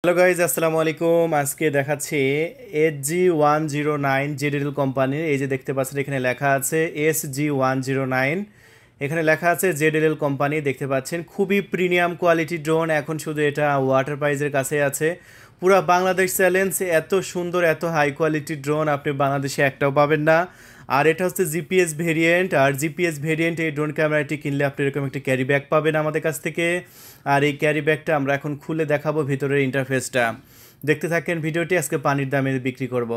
Hello guys, আসসালামু আলাইকুম। আজকে দেখাচ্ছি SG-109 জেডিএল কোম্পানির। এই যে দেখতে পাচ্ছেন এখানে লেখা আছে SG-109, এখানে লেখা আছে জেডিএল কোম্পানি। দেখতে পাচ্ছেন খুবই প্রিমিয়াম কোয়ালিটি ড্রোন। এখন শুধু এটা ওয়াটার প্রাইজের কাছে আছে। পুরা বাংলাদেশ চ্যালেঞ্জ, এত সুন্দর এত হাই কোয়ালিটি ড্রোন আপনি বাংলাদেশে একটাও পাবেন না। আর এটা হচ্ছে জিপিএস ভেরিয়েন্ট। আর জিপিএস ভেরিয়েন্ট এই ড্রোন ক্যামেরাটি কিনলে আপনি এরকম একটি ক্যারি ব্যাগ পাবেন আমাদের কাছ থেকে। আর এই ক্যারি ব্যাগটা আমরা এখন খুলে দেখাবো ভিতরের ইন্টারফেসটা। দেখতে থাকেন ভিডিওটি। আজকে পানির দামে বিক্রি করব।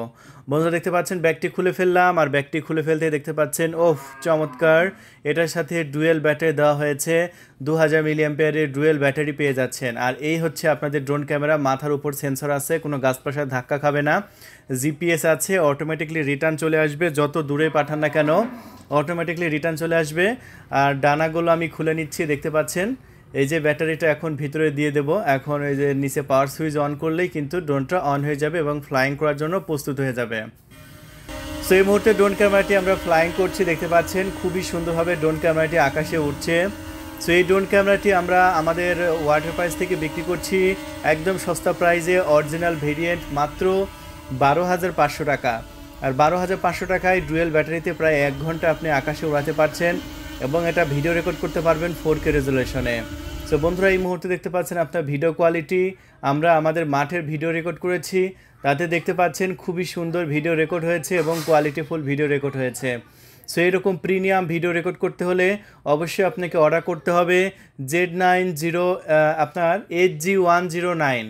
বন্ধুরা দেখতে পাচ্ছেন ব্যাগটি খুলে ফেললাম। আর ব্যাগটি খুলে ফেলতে দেখতে পাচ্ছেন ওফ চমৎকার, এটার সাথে ডুয়েল ব্যাটারি দেওয়া হয়েছে। 2000 মিলিঅ্যাম্পিয়ারের ডুয়েল ব্যাটারি পেয়ে যাচ্ছেন। আর এই হচ্ছে আপনাদের ড্রোন ক্যামেরা। মাথার উপর সেন্সর আছে, কোনো গাছপাশা ধাক্কা খাবে না। জিপিএস আছে, অটোমেটিকলি রিটার্ন চলে আসবে। যত দূরে পাঠান না কেন অটোমেটিকলি রিটার্ন চলে আসবে। আর ডানাগুলো আমি খুলে নিচ্ছি। দেখতে পাচ্ছেন এই যে ব্যাটারিটা এখন ভিতরে দিয়ে দেব। এখন এই যে নিচে পাওয়ার সুইচ অন করলেই কিন্তু ড্রোনটা অন হয়ে যাবে এবং ফ্লাইং করার জন্য প্রস্তুত হয়ে যাবে। সো এই মুহূর্তে ড্রোন ক্যামেরাটি আমরা ফ্লাইং করছি। দেখতে পাচ্ছেন খুবই সুন্দরভাবে ড্রোন ক্যামেরাটি আকাশে উঠছে। সো এই ড্রোন ক্যামেরাটি আমরা আমাদের ওয়াটার প্রাইস থেকে বিক্রি করছি একদম সস্তা প্রাইসে। অরিজিনাল ভেরিয়েন্ট মাত্র 12,500 টাকা। আর 12,500 টাকায় ডুয়েল ব্যাটারিতে প্রায় 1 ঘন্টা আপনি আকাশে উড়াতে পারছেন এবং এটা ভিডিও রেকর্ড করতে পারবেন 4K রেজুলেশনে। সো বন্ধুরা এই মুহূর্তে দেখতে পাচ্ছেন আপনার ভিডিও কোয়ালিটি। আমরা আমাদের মাঠের ভিডিও রেকর্ড করেছি, তাতে দেখতে পাচ্ছেন খুবই সুন্দর ভিডিও রেকর্ড হয়েছে এবং কোয়ালিটিফুল ভিডিও রেকর্ড হয়েছে। সো এরকম প্রিমিয়াম ভিডিও রেকর্ড করতে হলে অবশ্যই আপনাকে অর্ডার করতে হবে Z90 আপনার SG-109।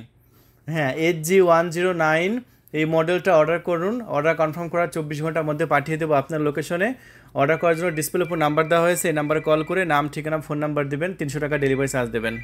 হ্যাঁ, SG-109 এই মডেলটা অর্ডার করুন। অর্ডার কনফার্ম করার 24 ঘন্টার মধ্যে পাঠিয়ে দেবো আপনার লোকেশনে। অর্ডার করার জন্য ডিসপ্লের উপর নাম্বার দেওয়া হয়েছে, এই নাম্বারে কল করে নাম, ঠিকানা, ফোন নাম্বার দেবেন। 300 টাকা ডেলিভারি চার্জ দেবেন।